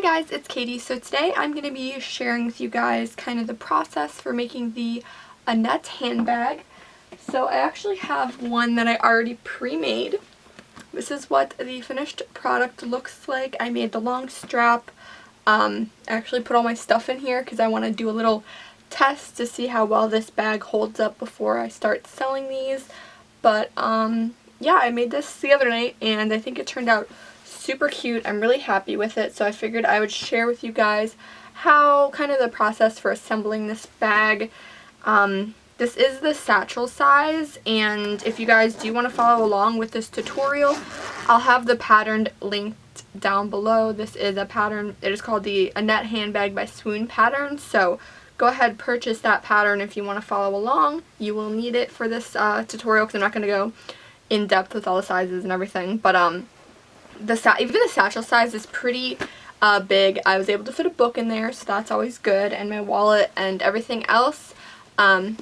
Hi guys, it's Katie. So today I'm going to be sharing with you guys kind of the process for making the Annette handbag. So I actually have one that I already pre-made. This is what the finished product looks like. I made the long strap. I actually put all my stuff in here because I want to do a little test to see how well this bag holds up before I start selling these. But yeah, I made this the other night and I think it turned out super cute. I'm really happy with it, so I figured I would share with you guys how kind of the process for assembling this bag. This is the satchel size, and if you guys do want to follow along with this tutorial, I'll have the pattern linked down below. This is a pattern, it is called the Annette Handbag by Swoon Patterns, so go ahead, purchase that pattern if you want to follow along. You will need it for this tutorial because I'm not going to go in depth with all the sizes and everything, but even the satchel size is pretty big. I was able to fit a book in there, so that's always good, and my wallet and everything else. But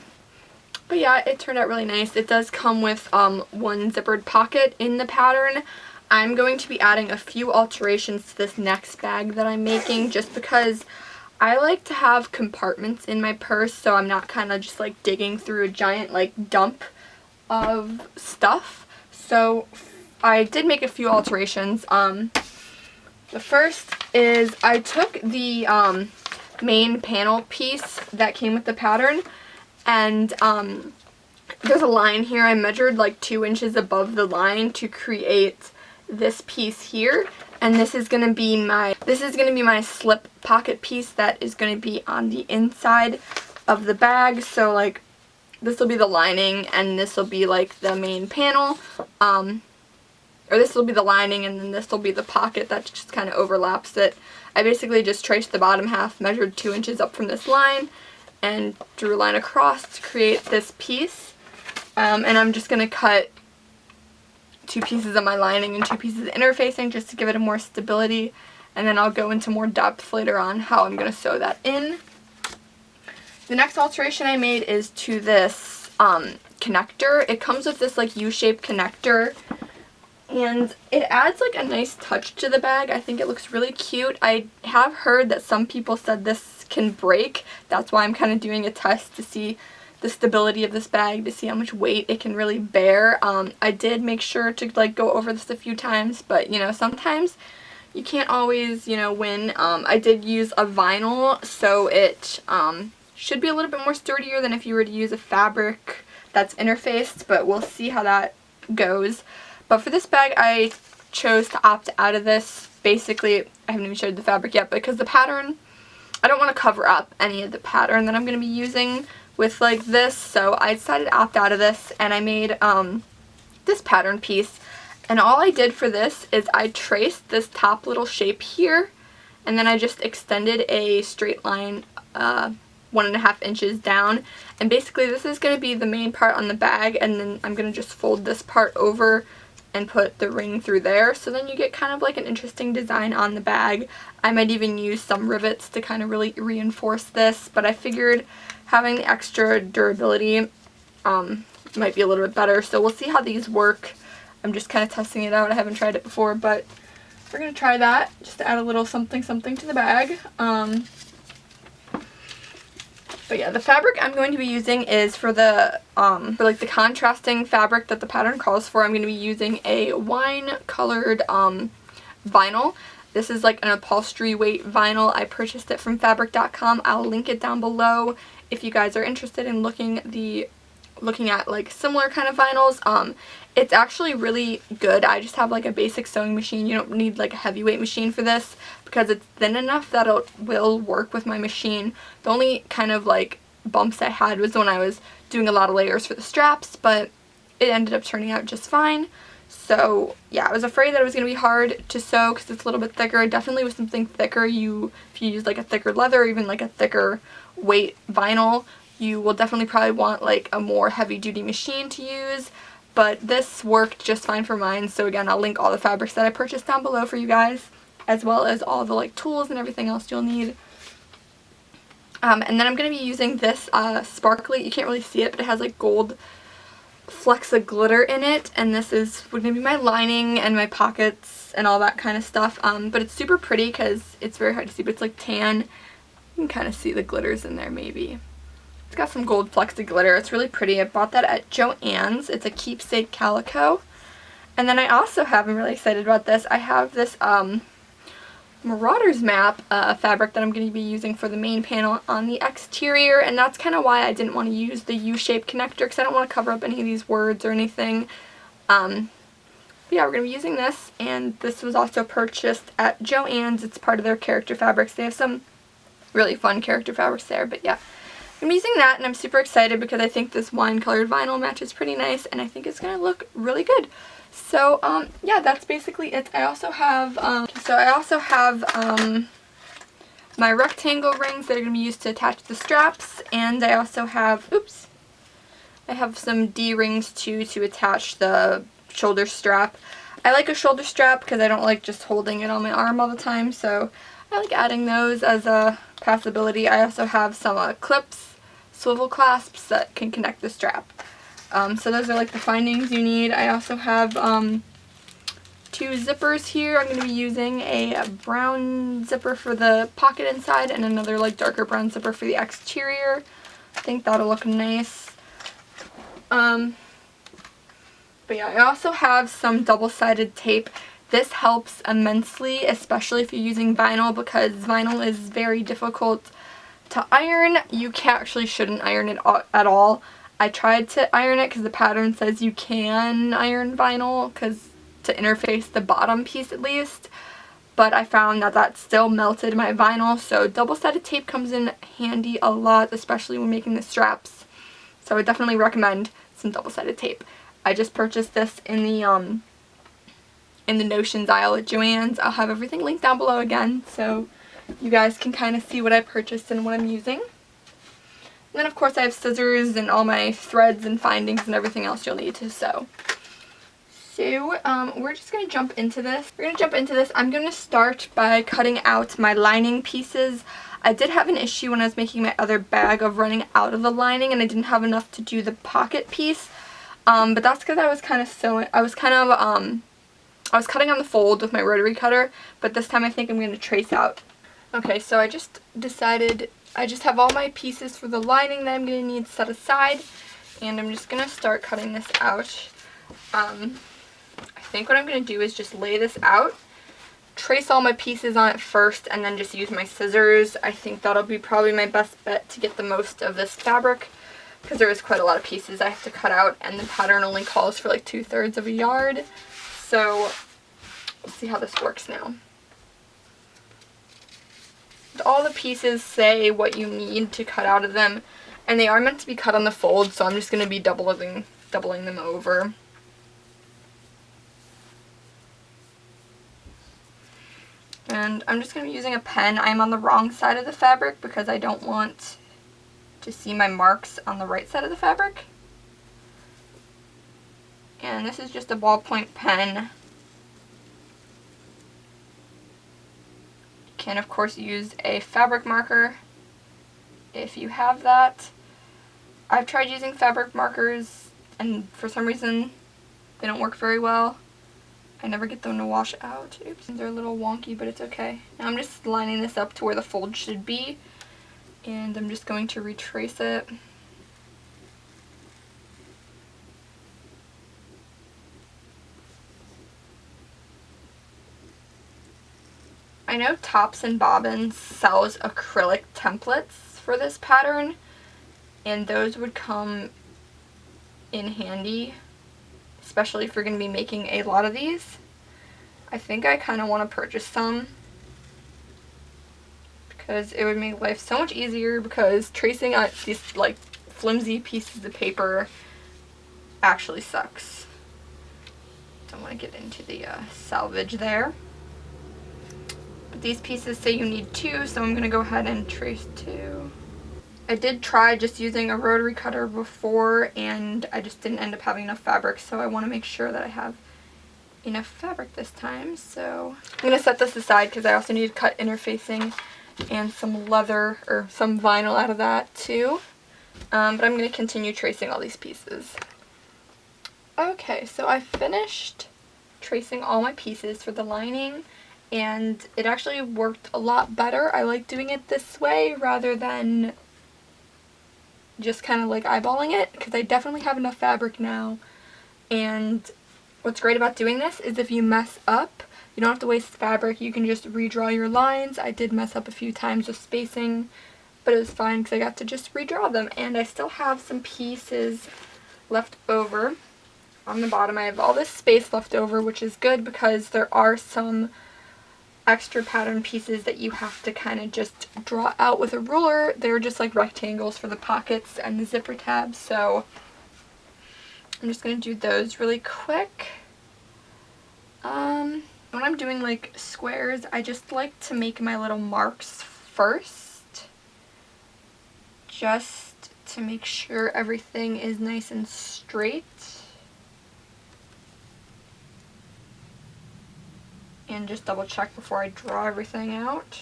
yeah, it turned out really nice. It does come with one zippered pocket in the pattern. I'm going to be adding a few alterations to this next bag that I'm making just because I like to have compartments in my purse so I'm not kind of just like digging through a giant like dump of stuff. So I did make a few alterations. The first is I took the main panel piece that came with the pattern, and there's a line here. I measured like 2 inches above the line to create this piece here, and this is gonna be my slip pocket piece that is gonna be on the inside of the bag. So like this will be the lining, and this will be like the main panel. Or this will be the lining, and then this will be the pocket that just kind of overlaps it. I basically just traced the bottom half, measured 2 inches up from this line, and drew a line across to create this piece. And I'm just going to cut 2 pieces of my lining and 2 pieces of interfacing just to give it a more stability, and then I'll go into more depth later on how I'm going to sew that in. The next alteration I made is to this connector. It comes with this like U-shaped connector, and it adds like a nice touch to the bag. I think it looks really cute. I have heard that some people said this can break. That's why I'm kind of doing a test to see the stability of this bag, to see how much weight it can really bear. I did make sure to like go over this a few times, but you know, sometimes you can't always, you know, win. I did use a vinyl, so it should be a little bit more sturdier than if you were to use a fabric that's interfaced, but we'll see how that goes. But for this bag, I chose to opt out of this. Basically, I haven't even showed the fabric yet because the pattern, I don't want to cover up any of the pattern that I'm going to be using with like this, so I decided to opt out of this, and I made this pattern piece. And all I did for this is I traced this top little shape here, and then I just extended a straight line 1.5 inches down, and basically this is going to be the main part on the bag, and then I'm going to just fold this part over and put the ring through there, so then you get kind of like an interesting design on the bag. I might even use some rivets to kind of really reinforce this, but I figured having the extra durability might be a little bit better, so we'll see how these work. I'm just kind of testing it out. I haven't tried it before, but we're going to try that just to add a little something to the bag. But yeah, the fabric I'm going to be using is for the like the contrasting fabric that the pattern calls for. I'm going to be using a wine colored vinyl. This is like an upholstery weight vinyl. I purchased it from fabric.com. I'll link it down below if you guys are interested in looking at like similar kind of vinyls. It's actually really good. I just have like a basic sewing machine. You don't need like a heavyweight machine for this because it's thin enough that it will work with my machine. The only kind of like bumps I had was when I was doing a lot of layers for the straps, but it ended up turning out just fine. So yeah, I was afraid that it was going to be hard to sew because it's a little bit thicker. Definitely with something thicker, if you use like a thicker leather or even like a thicker weight vinyl, you will definitely probably want like a more heavy duty machine to use. But this worked just fine for mine, so again, I'll link all the fabrics that I purchased down below for you guys, as well as all the like tools and everything else you'll need. And then I'm going to be using this sparkly, you can't really see it, but it has like gold flecks of glitter in it, and this is going to be my lining and my pockets and all that kind of stuff. But it's super pretty because it's very hard to see, but it's like tan. You can kind of see the glitters in there maybe. It's got some gold flecks of glitter. It's really pretty. I bought that at Joann's. It's a keepsake calico. And then I also have, I'm really excited about this, I have this Marauders map fabric that I'm going to be using for the main panel on the exterior, and that's kind of why I didn't want to use the U-shaped connector, because I don't want to cover up any of these words or anything. But yeah, we're going to be using this, and this was also purchased at Joann's. It's part of their character fabrics. They have some really fun character fabrics there, but yeah. I'm using that, and I'm super excited because I think this wine-colored vinyl matches pretty nice, and I think it's going to look really good. So, yeah, that's basically it. I also have, my rectangle rings that are going to be used to attach the straps, and I also have, I have some D-rings too to attach the shoulder strap. I like a shoulder strap because I don't like just holding it on my arm all the time, so I like adding those as a possibility. I also have some clips, swivel clasps that can connect the strap. So those are like the findings you need. I also have 2 zippers here. I'm going to be using a brown zipper for the pocket inside and another like darker brown zipper for the exterior. I think that'll look nice. But yeah, I also have some double-sided tape. This helps immensely, especially if you're using vinyl, because vinyl is very difficult to iron. You shouldn't iron it at all. I tried to iron it because the pattern says you can iron vinyl to interface the bottom piece at least, but I found that still melted my vinyl, so double-sided tape comes in handy a lot, especially when making the straps. So I would definitely recommend some double-sided tape. I just purchased this in the notions aisle at Joann's. I'll have everything linked down below again, so you guys can kind of see what I purchased and what I'm using. And then of course I have scissors and all my threads and findings and everything else you'll need to sew. So we're just going to jump into this. I'm going to start by cutting out my lining pieces. I did have an issue when I was making my other bag of running out of the lining, and I didn't have enough to do the pocket piece. But that's because I was kind of sewing. I was cutting on the fold with my rotary cutter, but this time I think I'm going to trace out. Okay, so I just decided I just have all my pieces for the lining that I'm going to need set aside, and I'm just going to start cutting this out. I think what I'm going to do is just lay this out, trace all my pieces on it first, and then just use my scissors. I think that'll be probably my best bet to get the most of this fabric, because there is quite a lot of pieces I have to cut out, and the pattern only calls for like 2/3 of a yard. So we'll see how this works now. All the pieces say what you need to cut out of them, and they are meant to be cut on the fold, so I'm just going to be doubling them over. And I'm just going to be using a pen. I'm on the wrong side of the fabric because I don't want to see my marks on the right side of the fabric. And this is just a ballpoint pen. You can of course use a fabric marker if you have that. I've tried using fabric markers and for some reason they don't work very well. I never get them to wash out. Oops, they're a little wonky, but it's okay. Now I'm just lining this up to where the fold should be, and I'm just going to retrace it. I know Tops and Bobbins sells acrylic templates for this pattern, and those would come in handy, especially if you're going to be making a lot of these. I think I kind of want to purchase some because it would make life so much easier, because tracing on these like flimsy pieces of paper actually sucks. Don't want to get into the salvage there. But these pieces say you need 2, so I'm going to go ahead and trace 2. I did try just using a rotary cutter before, and I just didn't end up having enough fabric, so I want to make sure that I have enough fabric this time. So I'm going to set this aside because I also need to cut interfacing and some leather or some vinyl out of that too. But I'm going to continue tracing all these pieces. Okay, so I finished tracing all my pieces for the lining, and it actually worked a lot better. I like doing it this way rather than just kind of like eyeballing it, because I definitely have enough fabric now. And what's great about doing this is if you mess up, you don't have to waste fabric. You can just redraw your lines. I did mess up a few times with spacing, but it was fine because I got to just redraw them. And I still have some pieces left over on the bottom. I have all this space left over, which is good because there are some extra pattern pieces that you have to kind of just draw out with a ruler. They're just like rectangles for the pockets and the zipper tabs, so I'm just going to do those really quick. When I'm doing like squares, I just like to make my little marks first, just to make sure everything is nice and straight. And just double check before I draw everything out.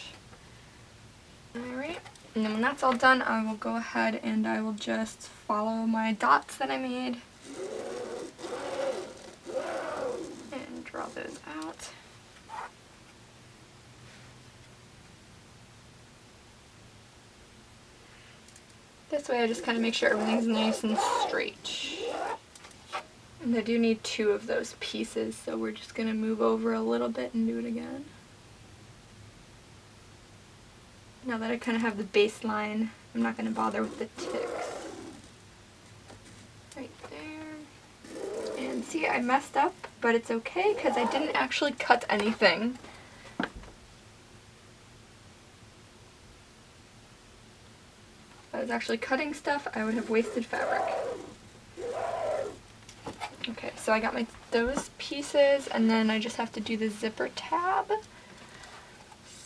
Alright, and then when that's all done, I will go ahead and I will just follow my dots that I made and draw those out. This way I just kind of make sure everything's nice and straight. And I do need 2 of those pieces, so we're just going to move over a little bit and do it again. Now that I kind of have the baseline, I'm not going to bother with the ticks. Right there. And see, I messed up, but it's okay because I didn't actually cut anything. If I was actually cutting stuff, I would have wasted fabric. Okay, so I got those pieces, and then I just have to do the zipper tab.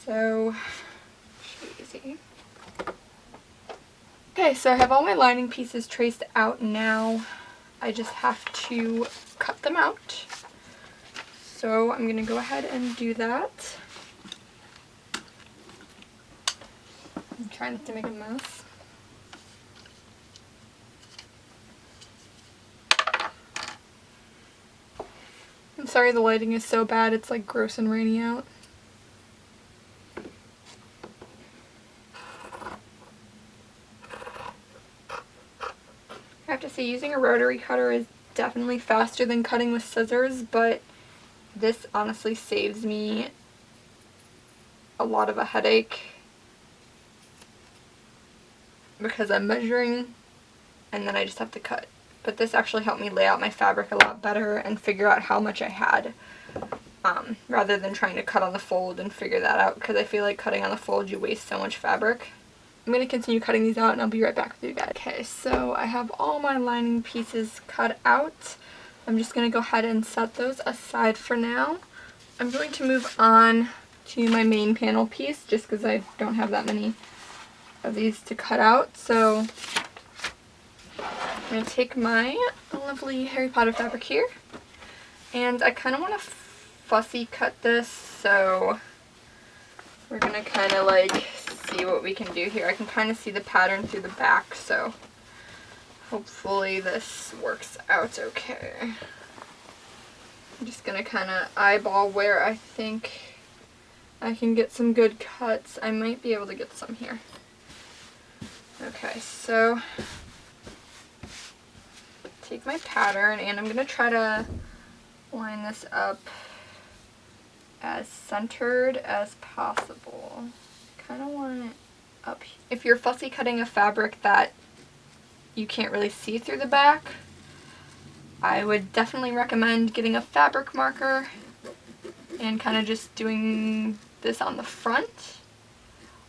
So, easy. Okay, so I have all my lining pieces traced out now. I just have to cut them out. So I'm going to go ahead and do that. I'm trying not to make a mess. I'm sorry the lighting is so bad, it's like gross and rainy out. I have to say, using a rotary cutter is definitely faster than cutting with scissors, but this honestly saves me a lot of a headache because I'm measuring and then I just have to cut. But this actually helped me lay out my fabric a lot better and figure out how much I had, rather than trying to cut on the fold and figure that out, because I feel like cutting on the fold you waste so much fabric. I'm going to continue cutting these out and I'll be right back with you guys. Okay, so I have all my lining pieces cut out. I'm just going to go ahead and set those aside for now. I'm going to move on to my main panel piece just because I don't have that many of these to cut out. So I'm going to take my lovely Harry Potter fabric here, and I kind of want to fussy cut this, so we're going to kind of like see what we can do here. I can kind of see the pattern through the back, so hopefully this works out okay. I'm just going to kind of eyeball where I think I can get some good cuts. I might be able to get some here. Okay, so take my pattern and I'm going to try to line this up as centered as possible. Kind of want it up here. If you're fussy cutting a fabric that you can't really see through the back, I would definitely recommend getting a fabric marker and kind of just doing this on the front.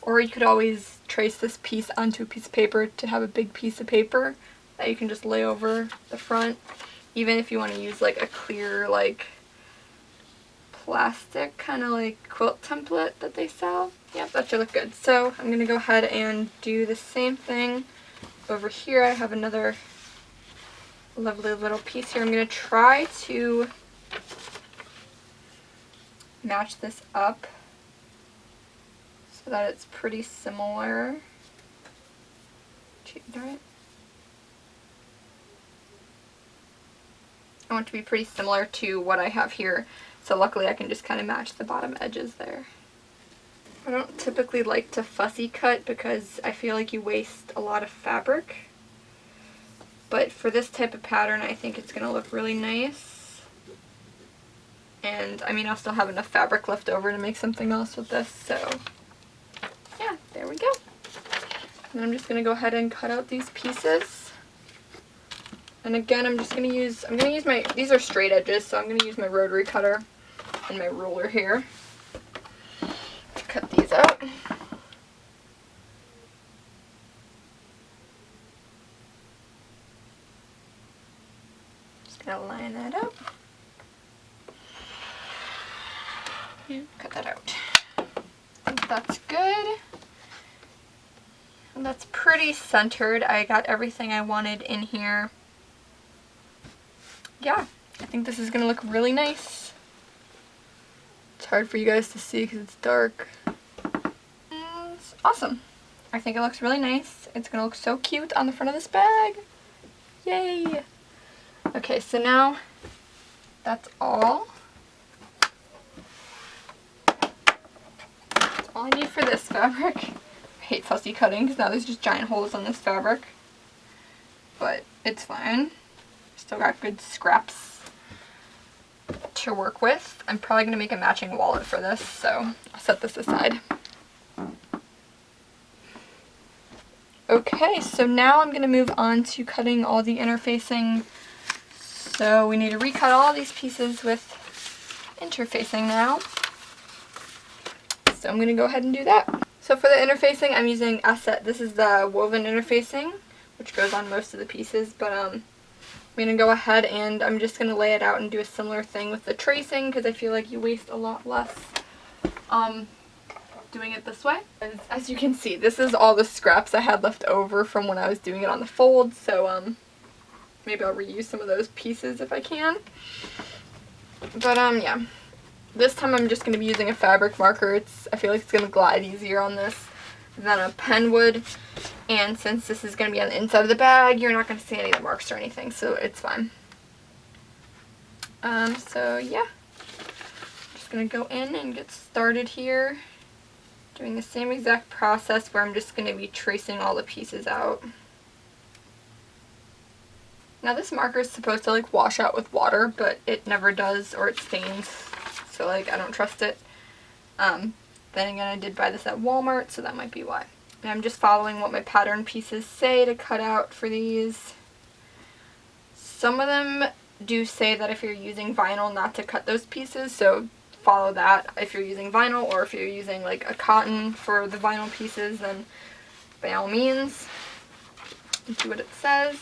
Or you could always trace this piece onto a piece of paper to have a big piece of paper that you can just lay over the front, even if you want to use like a clear like plastic kind of like quilt template that they sell. Yep, that should look good. So I'm going to go ahead and do the same thing over here. I have another lovely little piece here. I'm going to try to match this up so that it's pretty similar to, right? I want it to be pretty similar to what I have here. So luckily I can just kind of match the bottom edges there. I don't typically like to fussy cut because I feel like you waste a lot of fabric. But for this type of pattern, I think it's going to look really nice. And I mean, I'll still have enough fabric left over to make something else with this. So yeah, there we go. And I'm just going to go ahead and cut out these pieces. And again, I'm going to use my, these are straight edges, so I'm going to use my rotary cutter and my ruler here to cut these out. Just going to line that up. And cut that out. I think that's good. And that's pretty centered. I got everything I wanted in here. Yeah, I think this is going to look really nice. It's hard for you guys to see because it's dark. And it's awesome. I think it looks really nice. It's going to look so cute on the front of this bag. Yay! Okay, so now that's all. That's all I need for this fabric. I hate fussy cutting because now there's just giant holes on this fabric. But it's fine. Still got good scraps to work with. I'm probably going to make a matching wallet for this, so I'll set this aside. Okay, so now I'm going to move on to cutting all the interfacing. So we need to recut all these pieces with interfacing now. So I'm going to go ahead and do that. So for the interfacing, I'm using this is the woven interfacing, which goes on most of the pieces, but I'm going to go ahead and I'm just going to lay it out and do a similar thing with the tracing because I feel like you waste a lot less doing it this way. As you can see, this is all the scraps I had left over from when I was doing it on the fold, so maybe I'll reuse some of those pieces if I can. But yeah, this time I'm just going to be using a fabric marker. I feel like it's going to glide easier on this than a pen would. And since this is going to be on the inside of the bag, you're not going to see any of the marks or anything, so it's fine. So yeah, just going to go in and get started here. Doing the same exact process where I'm just going to be tracing all the pieces out. Now this marker is supposed to like wash out with water, but it never does, or it stains. So like I don't trust it. Then again, I did buy this at Walmart, so that might be why. And I'm just following what my pattern pieces say to cut out for these. Some of them do say that if you're using vinyl not to cut those pieces, so follow that if you're using vinyl, or if you're using like a cotton for the vinyl pieces, then by all means do what it says.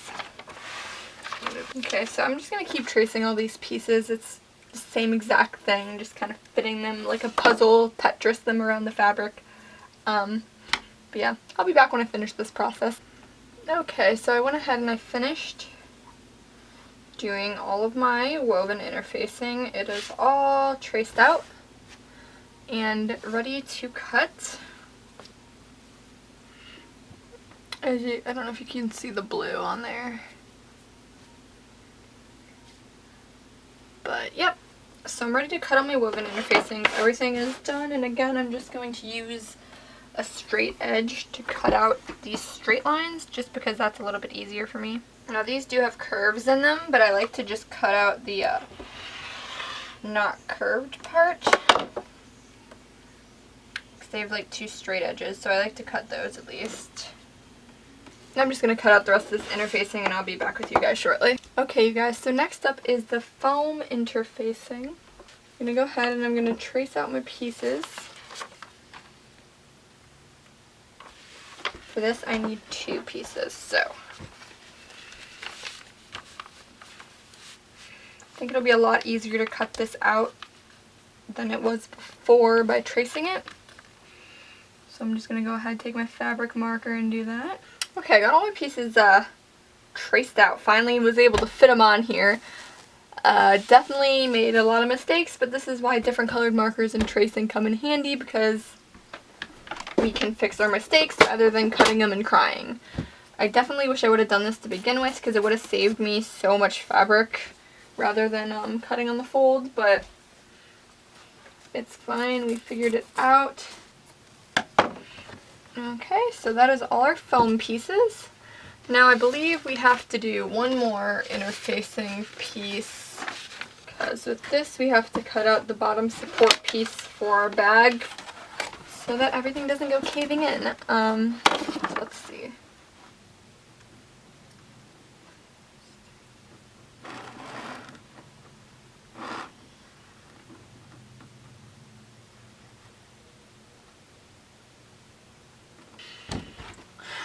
Okay, so I'm just going to keep tracing all these pieces. It's the same exact thing, just kind of fitting them like a puzzle, Tetris them around the fabric. But yeah, I'll be back when I finish this process. Okay, so I went ahead and I finished doing all of my woven interfacing. It is all traced out and ready to cut. I don't know if you can see the blue on there. But yep, so I'm ready to cut out my woven interfacing. Everything is done, and again I'm just going to use a straight edge to cut out these straight lines just because that's a little bit easier for me. Now these do have curves in them, but I like to just cut out the not curved part because they have like two straight edges, so I like to cut those at least. And I'm just going to cut out the rest of this interfacing and I'll be back with you guys shortly. Okay you guys, so next up is the foam interfacing. I'm going to go ahead and I'm going to trace out my pieces. For this I need 2 pieces, so I think it'll be a lot easier to cut this out than it was before by tracing it. So I'm just going to go ahead and take my fabric marker and do that. Okay, I got all my pieces traced out. Finally was able to fit them on here. Definitely made a lot of mistakes, but this is why different colored markers and tracing come in handy, because we can fix our mistakes rather than cutting them and crying. I definitely wish I would have done this to begin with because it would have saved me so much fabric rather than cutting on the fold, but it's fine. We figured it out. Okay, so that is all our foam pieces. Now I believe we have to do one more interfacing piece, because with this we have to cut out the bottom support piece for our bag so that everything doesn't go caving in. So let's see.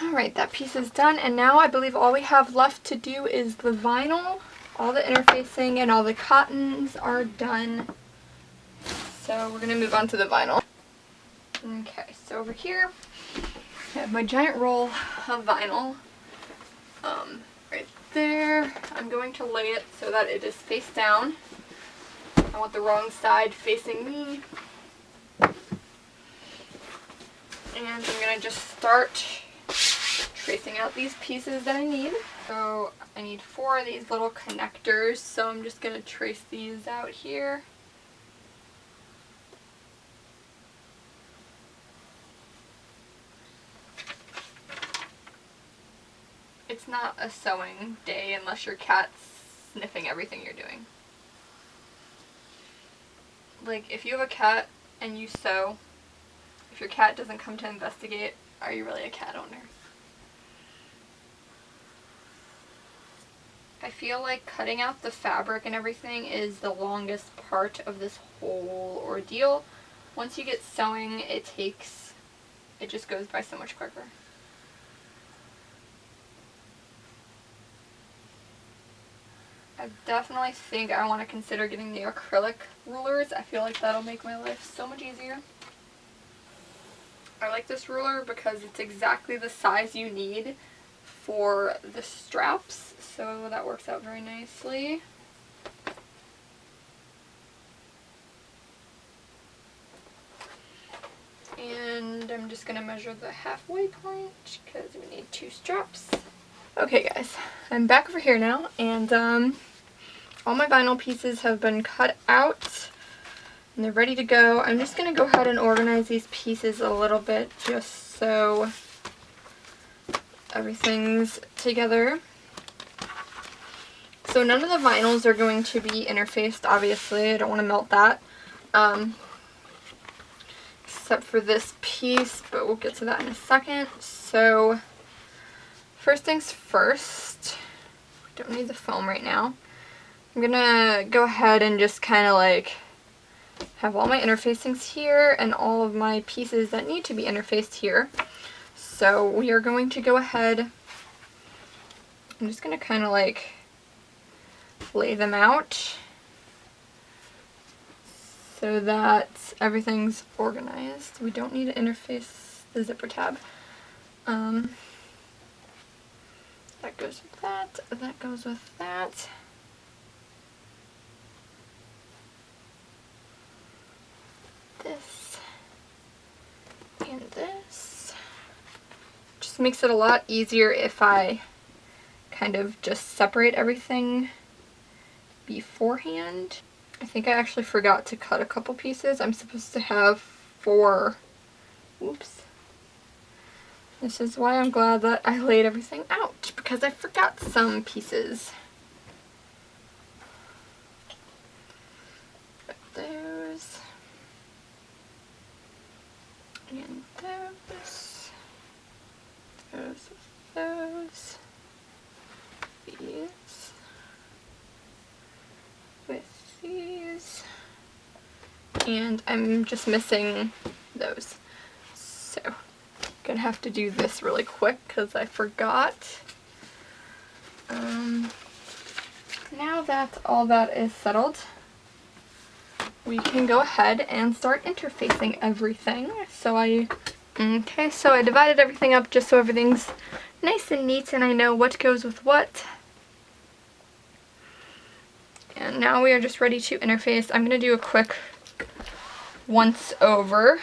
Alright, that piece is done, and now I believe all we have left to do is the vinyl. All the interfacing and all the cottons are done. So we're going to move on to the vinyl. Okay, so over here I have my giant roll of vinyl. Right there. I'm going to lay it so that it is face down. I want the wrong side facing me. And I'm going to just start tracing out these pieces that I need. So I need 4 of these little connectors, so I'm just going to trace these out here. It's not a sewing day unless your cat's sniffing everything you're doing. Like, if you have a cat and you sew, if your cat doesn't come to investigate, are you really a cat owner? I feel like cutting out the fabric and everything is the longest part of this whole ordeal. Once you get sewing, it just goes by so much quicker. I definitely think I want to consider getting the acrylic rulers. I feel like that'll make my life so much easier. I like this ruler because it's exactly the size you need for the straps, so that works out very nicely. And I'm just going to measure the halfway point because we need 2 straps. Okay guys, I'm back over here now, and all my vinyl pieces have been cut out and they're ready to go. I'm just going to go ahead and organize these pieces a little bit just so everything's together. So none of the vinyls are going to be interfaced, obviously. I don't want to melt that. Except for this piece, but we'll get to that in a second. So first things first, we don't need the foam right now. I'm gonna go ahead and just kind of like have all my interfacings here and all of my pieces that need to be interfaced here. So we are going to go ahead, I'm just going to kind of like lay them out so that everything's organized. We don't need to interface the zipper tab. That goes with that, that goes with that. This and this. Just makes it a lot easier if I kind of just separate everything beforehand. I think I actually forgot to cut a couple pieces. I'm supposed to have 4. Oops. This is why I'm glad that I laid everything out, because I forgot some pieces. Got those. And those. Those. These. With these. And I'm just missing those. So, gonna have to do this really quick because I forgot. Now that all that is settled, we can go ahead and start interfacing everything. So I divided everything up just so everything's nice and neat and I know what goes with what. And now we are just ready to interface. I'm going to do a quick once over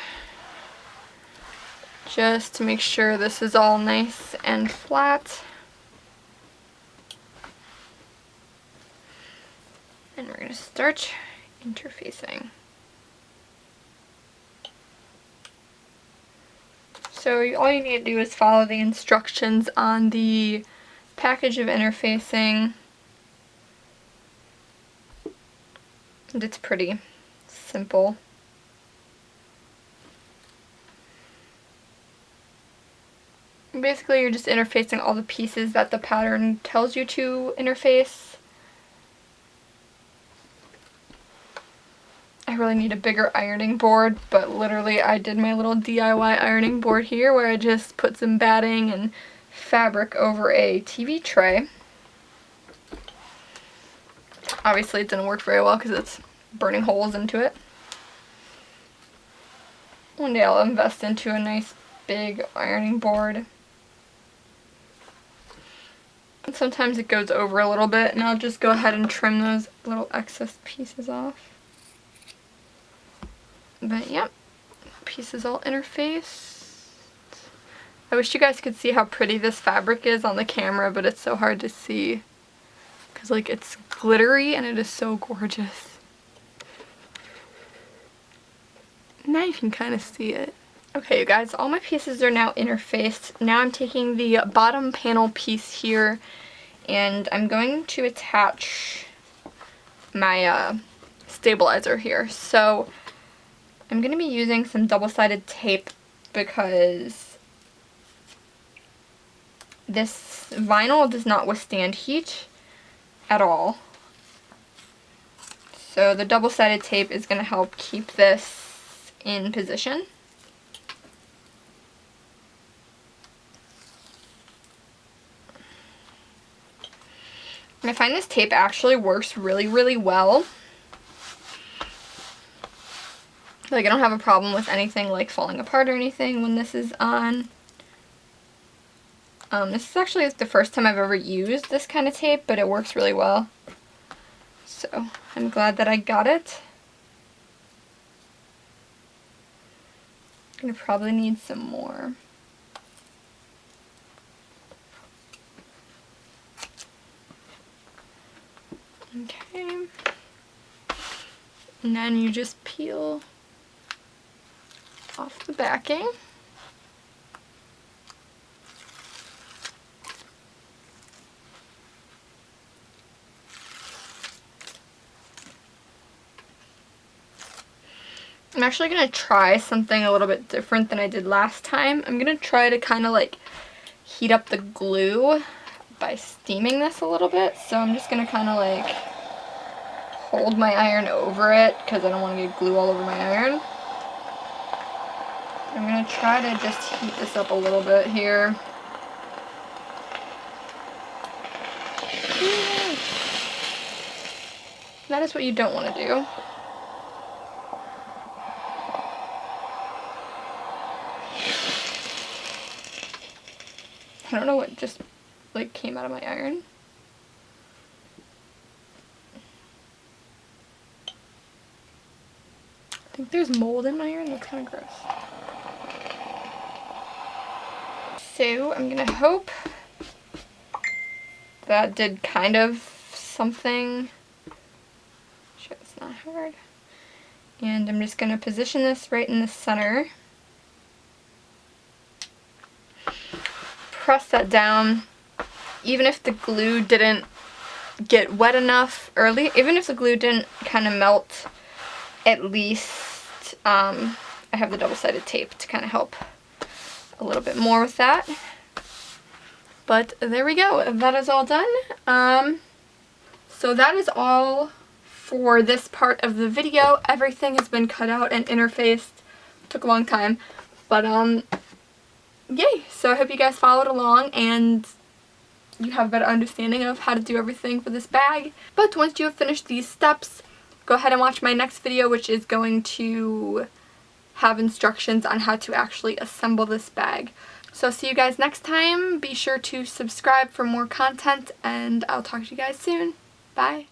just to make sure this is all nice and flat. gonna start interfacing. So all you need to do is follow the instructions on the package of interfacing. And it's pretty simple. Basically, you're just interfacing all the pieces that the pattern tells you to interface. I really need a bigger ironing board, but literally I did my little DIY ironing board here where I just put some batting and fabric over a TV tray. Obviously it didn't work very well because it's burning holes into it. One day I'll invest into a nice big ironing board. And sometimes it goes over a little bit, and I'll just go ahead and trim those little excess pieces off. But yep, pieces all interfaced. I wish you guys could see how pretty this fabric is on the camera, but it's so hard to see because like it's glittery and it is so gorgeous. Now you can kind of see it. Okay, you guys, all my pieces are now interfaced. Now I'm taking the bottom panel piece here and I'm going to attach my stabilizer here. So I'm going to be using some double-sided tape because this vinyl does not withstand heat at all. So the double-sided tape is going to help keep this in position. And I find this tape actually works really, really well. Like, I don't have a problem with anything like falling apart or anything when this is on. This is actually the first time I've ever used this kind of tape, but it works really well. So I'm glad that I got it. I'm gonna probably need some more. Okay. And then you just peel off the backing. I'm actually going to try something a little bit different than I did last time. I'm going to try to kind of like heat up the glue by steaming this a little bit. So I'm just going to kind of like hold my iron over it because I don't want to get glue all over my iron. I'm going to try to just heat this up a little bit here. That is what you don't want to do. I don't know what just like came out of my iron. I think there's mold in my iron. That's kind of gross. So I'm gonna hope that did kind of something. Sure, it's not hard. And I'm just gonna position this right in the center. Press that down. Even if the glue didn't get wet enough early, even if the glue didn't kind of melt, at least I have the double-sided tape to kind of help a little bit more with that. But there we go. That is all done. So that is all for this part of the video. Everything has been cut out and interfaced. Took a long time. But yay! So I hope you guys followed along and you have a better understanding of how to do everything for this bag. But once you have finished these steps, go ahead and watch my next video, which is going to have instructions on how to actually assemble this bag. So see you guys next time. Be sure to subscribe for more content and I'll talk to you guys soon. Bye!